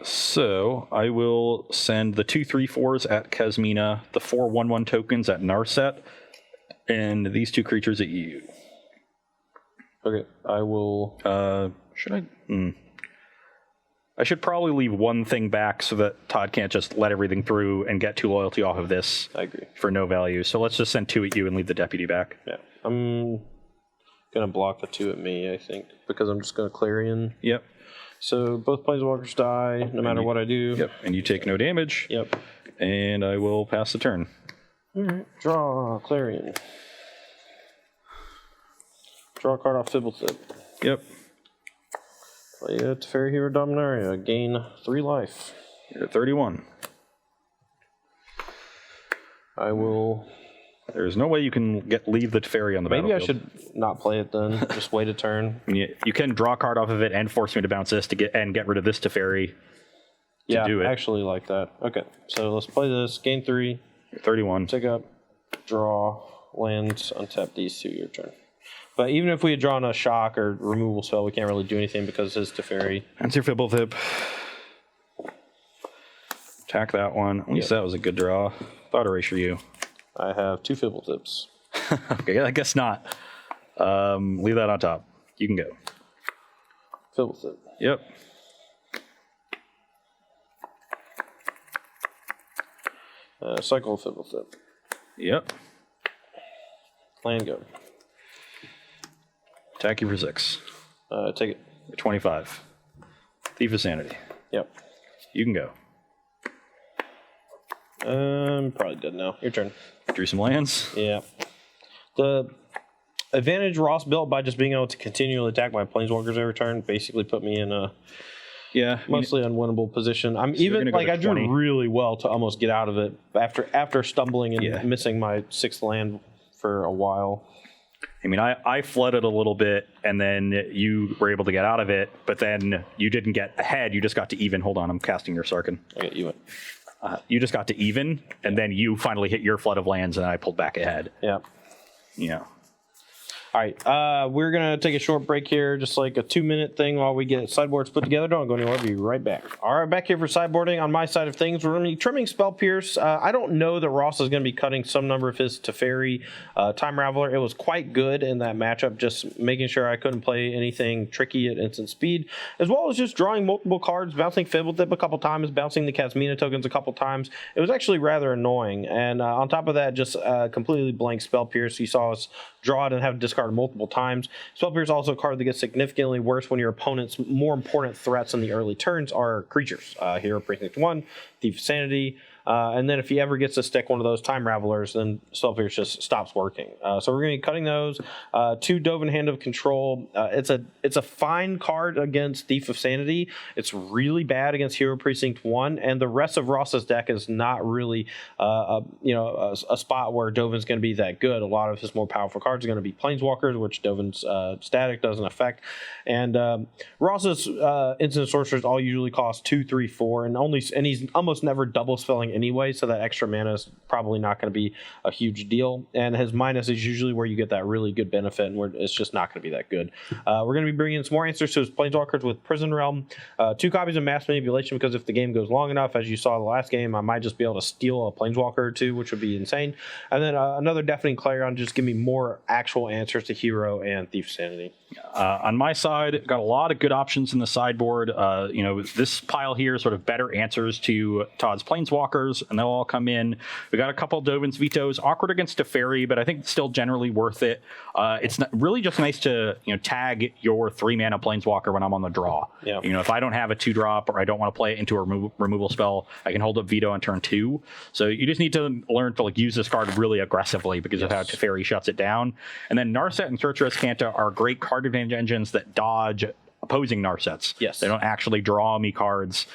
So I will send the 2/3/4s at Kasmina, the 4 1/1 tokens at Narset, and these 2 creatures at you. Okay. I will. Should I? I should probably leave one thing back so that Todd can't just let everything through and get 2 loyalty off of this. I agree. For no value. So let's just send 2 at you and leave the deputy back. Yeah. I'm gonna block the 2 at me, I think, because I'm just gonna Clarion. Yep. So both Planeswalkers die, no matter what I do. Yep. And you take no damage. Yep. And I will pass the turn. Alright. Draw Clarion. Draw a card off Fibblethip. Yep. Play a Teferi Hero Dominaria. Gain 3 life. You're at 31. I will. There's no way you can leave the Teferi on the Maybe I battlefield. should not play it then. Just wait a turn. I mean, you can draw a card off of it and force me to bounce this to get rid of this Teferi. Yeah, do it. I actually like that. Okay, so let's play this. Gain 3. You're 31. Take up. Draw. Land. Untap these 2. Your turn. But even if we had drawn a shock or removal spell, we can't really do anything because it's Teferi. That's your Fibblethip. Attack that one. At least that was a good draw. Thought erasure you. I have 2 Fibbletips. Okay, I guess not. Leave that on top. You can go. Fibblethip. Yep. Cycle of Fibblethip. Yep. Land go. Attack you for 6. Take it. You're 25. Thief of Sanity. Yep. You can go. Probably dead now. Your turn. Drew some lands. Yeah. The advantage Ross built by just being able to continually attack my Planeswalkers every turn basically put me in a mostly unwinnable position. I'm even gonna go to I 20. drew really well to almost get out of it after stumbling and missing my 6th land for a while. I mean, I flooded a little bit, and then you were able to get out of it, but then you didn't get ahead. You just got to even. Hold on, I'm casting your Sarkhan. Okay, you went. You just got to even, and then you finally hit your flood of lands, and I pulled back ahead. Yeah. Yeah. All right, we're going to take a short break here, just like a 2-minute thing while we get sideboards put together. Don't go anywhere. We'll be right back. All right, back here for sideboarding. On my side of things, we're going to be trimming Spell Pierce. I don't know that Ross is going to be cutting some number of his Teferi Time Raveler. It was quite good in that matchup, just making sure I couldn't play anything tricky at instant speed, as well as just drawing multiple cards, bouncing Fibblethip a couple times, bouncing the Casmina tokens a couple times. It was actually rather annoying. And on top of that, just completely blank Spell Pierce. You saw us draw it and have to discard multiple times. Spell Pierce is also a card that gets significantly worse when your opponent's more important threats in the early turns are creatures. Hero Precinct 1, Thief of Sanity, and then if he ever gets to stick one of those Time Ravelers, then Spell Pierce just stops working. So we're going to be cutting those. 2 Dovin Hand of Control. It's a fine card against Thief of Sanity. It's really bad against Hero Precinct 1, and the rest of Ross's deck is not really a spot where Dovin's going to be that good. A lot of his more powerful cards are going to be Planeswalkers, which Dovin's static doesn't affect. And Ross's instant sorcerers all usually cost 2, 3, 4, and he's almost never double spelling anyway, so that extra mana is probably not going to be a huge deal. And his minus is usually where you get that really good benefit, and where it's just not going to be that good. We're going to be bringing in some more answers to his Planeswalkers with Prison Realm, 2 copies of Mass Manipulation, because if the game goes long enough, as you saw the last game, I might just be able to steal a Planeswalker or 2, which would be insane. And then another Deafening Clarion, just give me more actual answers to Hero and Thief Sanity. On my side, got a lot of good options in the sideboard. This pile here is sort of better answers to Todd's Planeswalkers, and they'll all come in. We got a couple Dovin's Vetoes, awkward against Teferi, but I think still generally worth it. It's really just nice to tag your 3-mana Planeswalker when I'm on the draw. Yeah. If I don't have a 2-drop or I don't want to play it into a removal spell, I can hold up Veto on turn 2. So you just need to learn to use this card really aggressively because of how Teferi shuts it down. And then Narset and Sorceress Canta are great card advantage engines that dodge opposing Narsets. Yes. They don't actually draw me cards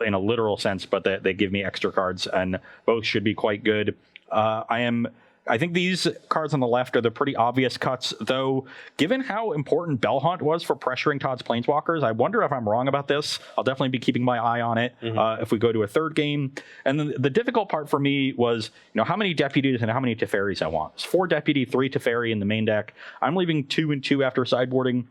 in a literal sense, but they give me extra cards, and both should be quite good. I think these cards on the left are the pretty obvious cuts, though, given how important Bell Hunt was for pressuring Todd's Planeswalkers, I wonder if I'm wrong about this. I'll definitely be keeping my eye on it if we go to a third game. And then the difficult part for me was, how many Deputies and how many Teferis I want. It's 4 Deputy, 3 Teferi in the main deck. I'm leaving 2 and 2 after sideboarding.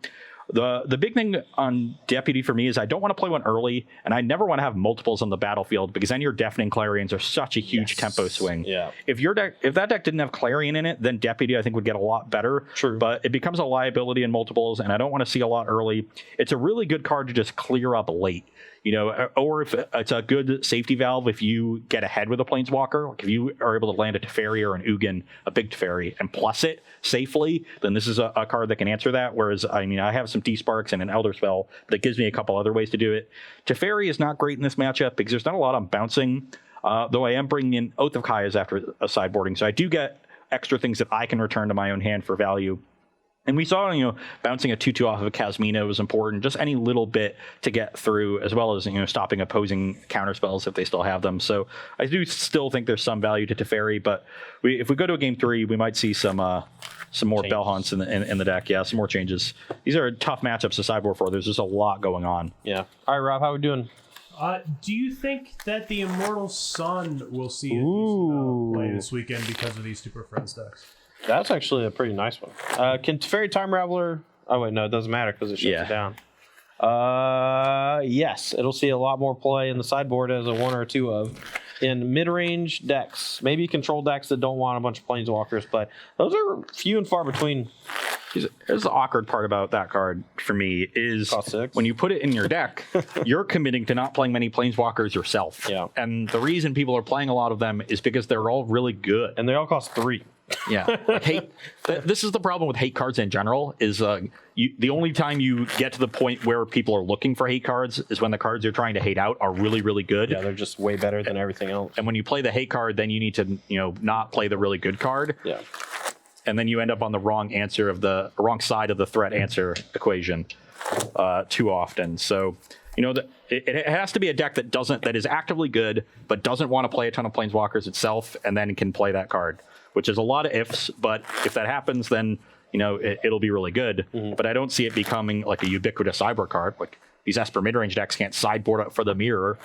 The big thing on Deputy for me is I don't want to play one early, and I never want to have multiples on the battlefield, because then your Deafening Clarions are such a huge tempo swing. Yeah. If that deck didn't have Clarion in it, then Deputy I think would get a lot better. True. But it becomes a liability in multiples, and I don't want to see a lot early. It's a really good card to just clear up late. Or if it's a good safety valve if you get ahead with a Planeswalker, like if you are able to land a Teferi or an Ugin, a big Teferi, and plus it safely, then this is a card that can answer that. Whereas, I have some T-Sparks and an Elder Spell that gives me a couple other ways to do it. Teferi is not great in this matchup because there's not a lot on bouncing, though I am bringing in Oath of Kaias after a sideboarding, so I do get extra things that I can return to my own hand for value. And we saw, bouncing a 2/2 off of a Casmina was important, just any little bit to get through, as well as, stopping opposing counterspells if they still have them. So I do still think there's some value to Teferi, but if we go to a game 3, we might see some more changes. Bell Hunts in the deck. Yeah, some more changes. These are tough matchups to sideboard for. There's just a lot going on. Yeah. All right, Rob, how we doing? Do you think that the Immortal Sun will see a decent amount of play this weekend because of these Super Friends decks? That's actually a pretty nice one. Can Teferi Time Raveler... Oh, wait, no, it doesn't matter because it shuts it down. Yes, it'll see a lot more play in the sideboard as a 1 or 2 of. In mid-range decks, maybe control decks that don't want a bunch of Planeswalkers, but those are few and far between. Here's the awkward part about that card for me is Cost 6. When you put it in your deck, you're committing to not playing many Planeswalkers yourself. Yeah. And the reason people are playing a lot of them is because they're all really good. And they all cost 3. Yeah, this is the problem with hate cards in general. Is the only time you get to the point where people are looking for hate cards is when the cards you're trying to hate out are really, really good. Yeah, they're just way better than everything else. And when you play the hate card, then you need to not play the really good card. Yeah. And then you end up on the wrong wrong side of the threat answer equation too often. So it has to be a deck that is actively good but doesn't want to play a ton of Planeswalkers itself, and then can play that card, which is a lot of ifs. But if that happens, then it'll be really good. But I don't see it becoming like a ubiquitous sideboard card. Like these Esper midrange decks can't sideboard up for the mirror.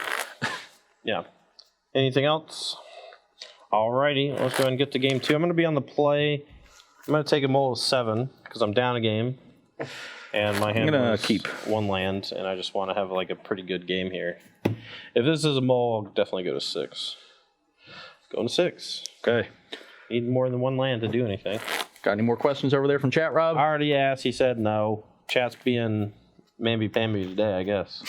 Yeah. Anything else? Alrighty, let's go ahead and get to game 2. I'm going to be on the play. I'm going to take a mull of 7 because I'm down a game. And my hand is keep 1 land, and I just want to have like a pretty good game here. If this is a mull, I'll definitely go to 6. Going to 6. Okay. Need more than 1 land to do anything. Got any more questions over there from chat, Rob? I already asked. He said no. Chat's being mamby-pamby today, I guess.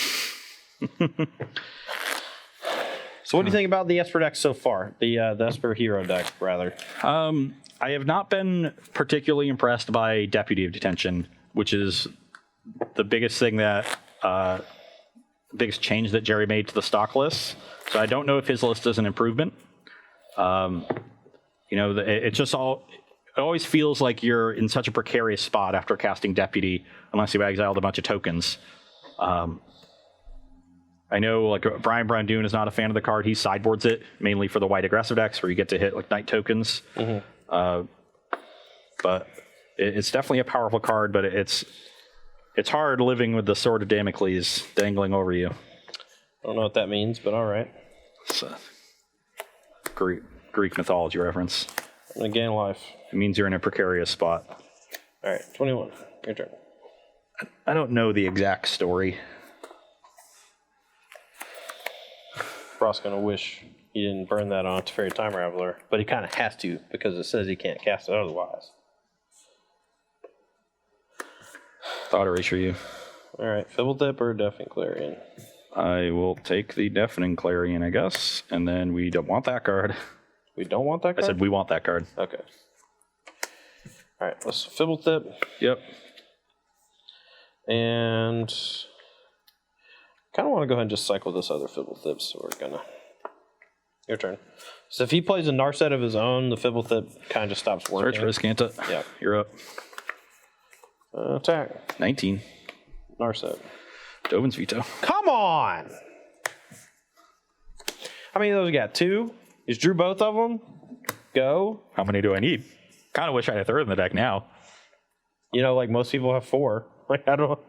So what do you think about the Esper deck so far? The Esper hero deck, rather. I have not been particularly impressed by Deputy of Detention, which is the biggest thing that, biggest change that Jerry made to the stock list. So I don't know if his list is an improvement. It's just all, it always feels like you're in such a precarious spot after casting Deputy, unless you exiled a bunch of tokens. I know like Brian Brandoon is not a fan of the card. He sideboards it mainly for the white aggressive decks where you get to hit like night tokens. Mm-hmm. But it's definitely a powerful card, but it's hard living with the Sword of Damocles dangling over you. I don't know what that means, but all right. It's a Greek mythology reference. I'm going to gain life. It means you're in a precarious spot. All right, 21. Your turn. I don't know the exact story. Frost's going to wish he didn't burn that on Teferi Time Raveler, but he kind of has to because it says he can't cast it otherwise. Thought erasure you. All right, Fibblethip or Deafening Clarion? I will take the Deafening Clarion, I guess, and then we don't want that card. We don't want that card? I said we want that card. Okay. All right, let's Fibblethip. Yep. And kind of want to go ahead and just cycle this other Fibblethip, so we're going to... Your turn. So if he plays a Narset of his own, the Fibblethip kind of just stops working. Search, risk, ante. Yeah. You're up. Attack. 19. Narset. Dovin's veto. Come on! How many of those you got? 2? You just drew both of them? Go. How many do I need? Kind of wish I had a third in the deck now. You know, like most people have 4. Like I don't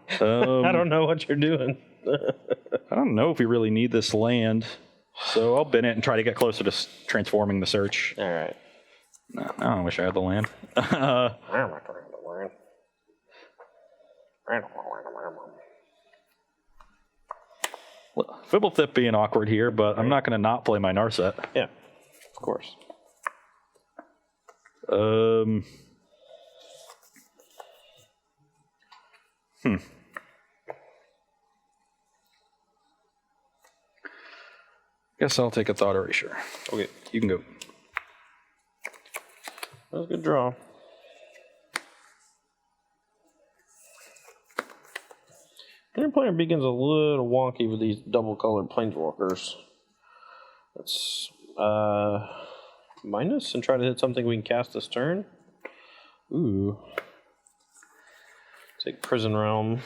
know what you're doing. I don't know if we really need this land, so I'll bin it and try to get closer to transforming the search. All right. No, I wish I had the land. Fibblethip being awkward here, but I'm not going to not play my Narset. Yeah, of course. Guess I'll take a thought erasure. Okay, You can go. that was a good draw. Your player begin's a little wonky with these double-colored planeswalkers. Let's minus and try to hit something we can cast this turn. Ooh. Take Prison Realm.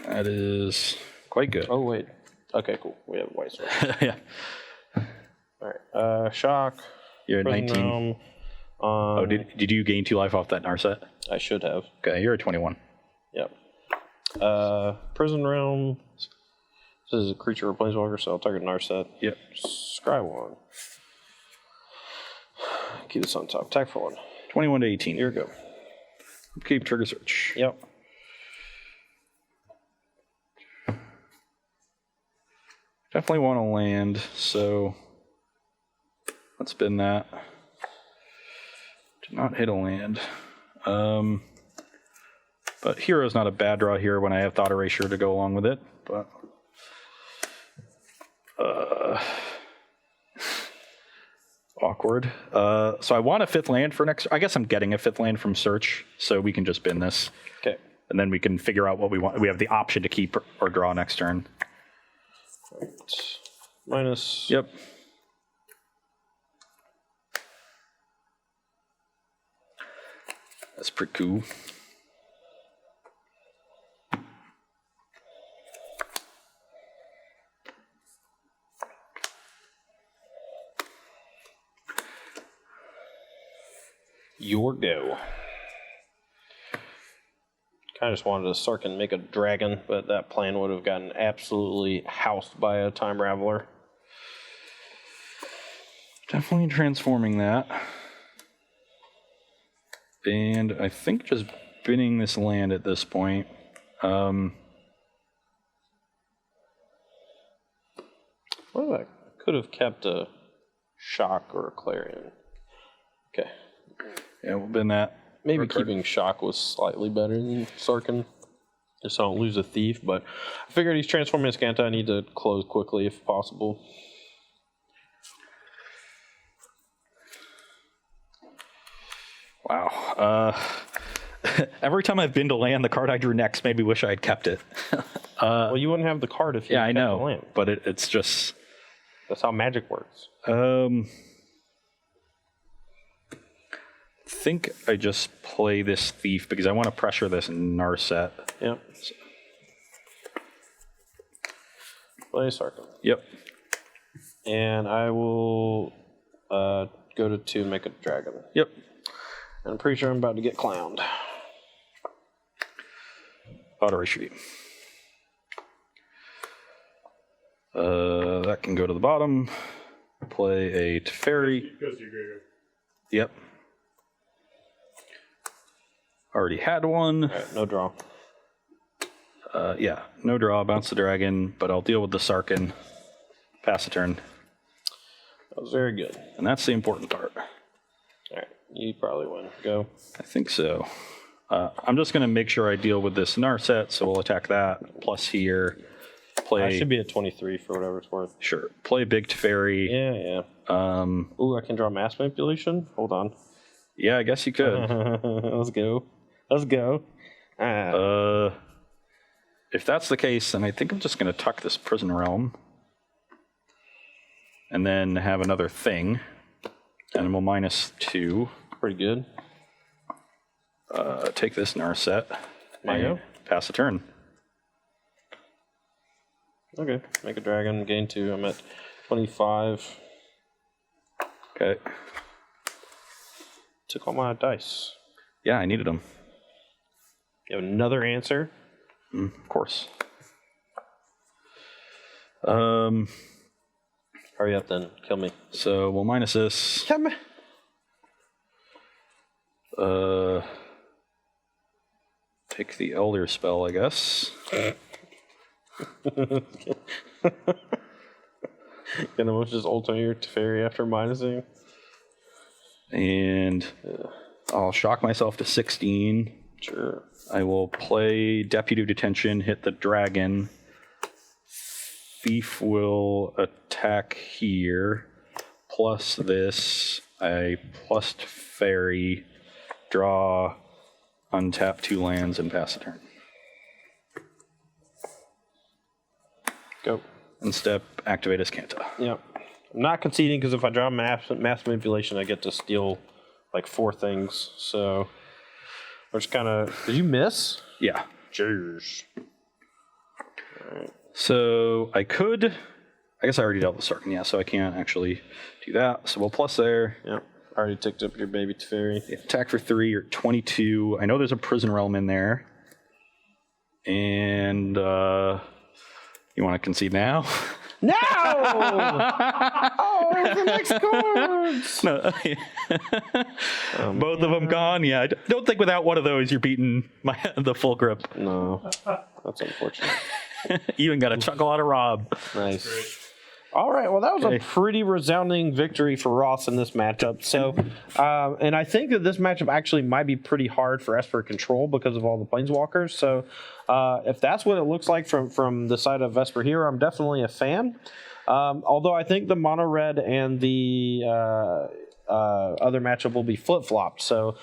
That is quite good. Oh, wait. Okay, cool. We have White Sword. Yeah. All right. Shock. You're at Prison 19. Realm. Oh, did you gain 2 life off that Narset? I should have. Okay, you're at 21. Yep. Prison Realm. This is a creature or planeswalker, so I'll target Narset. Yep. Scry 1. Keep this on top. Attack for 1. 21 to 18. Here we go. Keep trigger search. Yep. Definitely want to land, so let's spin that. Did not hit a land. But Hero's not a bad draw here when I have Thought Erasure to go along with it. But awkward. So I want a 5th land for next. I guess I'm getting a 5th land from Search, so we can just bin this. Okay. And then we can figure out what we want. We have the option to keep or draw next turn. Right. Minus. Yep. That's pretty cool. Your go. Kind of just wanted to Sarkin make a dragon, but that plan would have gotten absolutely housed by a Time Raveler. Definitely transforming that. And I think just binning this land at this point. What if I could have kept a shock or a clarion? Okay. Yeah, we'll bin that. Maybe keeping shock was slightly better than Sarkin. Just so I don't lose a thief, but I figured he's transforming his Scanta. I need to close quickly if possible. Wow. Every time I've been to land, the card I drew next made me wish I had kept it. Well, you wouldn't have the card if you Yeah, I kept the know, land. but it's just... That's how magic works. think I just play this thief because I want to pressure this Narset. Yep. Play Sarkin. Yep. And I will go to 2 and make a dragon. Yep. And I'm pretty sure I'm about to get clowned. Auto retreat. That can go to the bottom. Play a Teferi. Goes to your graveyard. Yep. Already had one. All right, no draw. Yeah, no draw. Bounce the dragon, but I'll deal with the Sarkin. Pass a turn. That was very good. And that's the important part. All right, you probably win. Go. I think so. I'm just going to make sure I deal with this Narset, so we'll attack that. Plus here. Play. I should be at 23 for whatever it's worth. Sure. Play Big Teferi. Yeah, yeah. Ooh, I can draw mass manipulation? Hold on. Yeah, I guess you could. Let's go. Let's go. If that's the case, then I think I'm just going to tuck this Prison Realm. And then have another thing. Animal -2. Pretty good. Take this Narset. My go? Pass a turn. Okay. Make a dragon, gain 2. I'm at 25. Okay. Took all my dice. Yeah, I needed them. You have another answer? Of course. Hurry up then. Kill me. So we'll minus this. Kill me. Take the Elder spell, I guess. Gonna almost just ult on your Teferi after minusing. And I'll shock myself to 16. Sure. I will play Deputy of Detention, hit the dragon. Thief will attack here. Plus this. I plus Teferi. Draw. Untap 2 lands and pass a turn. Go. And step, activate as Scanta. Yep. I'm not conceding because if I draw mass manipulation, I get to steal like 4 things. So we're just kind of. Did you miss? Yeah. Cheers. So I could. I guess I already dealt with Sarkin, yeah, so I can't actually do that. So we'll plus there. Yep. Already ticked up your baby Teferi. Attack for 3, you're 22. I know there's a Prison Realm in there. And you want to concede now? No! Oh, it was the next cards! No. Both of them gone? Yeah, I don't think without one of those you're beating the full grip. No. That's unfortunate. You even got a chuckle out of Rob. Nice. All right, well, that was a pretty resounding victory for Ross in this matchup. So, and I think that this matchup actually might be pretty hard for Esper Control because of all the Planeswalkers. So, if that's what it looks like from the side of Esper here, I'm definitely a fan. Although I think the mono red and the other matchup will be flip-flopped. So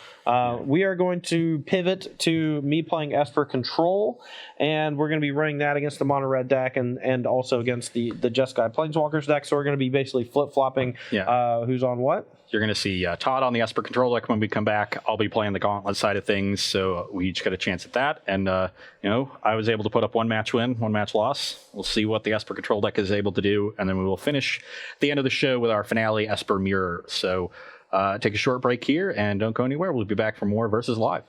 we are going to pivot to me playing Esper Control, and we're going to be running that against the mono red deck and also against the Jeskai Planeswalkers deck. So we're going to be basically flip-flopping who's on what. You're going to see Todd on the Esper Control deck when we come back. I'll be playing the Gauntlet side of things, so we each get a chance at that. And, I was able to put up 1 match win, 1 match loss. We'll see what the Esper Control deck is able to do, and then we will finish the end of the show with our finale, Esper Mirror. So take a short break here, and don't go anywhere. We'll be back for more Versus Live.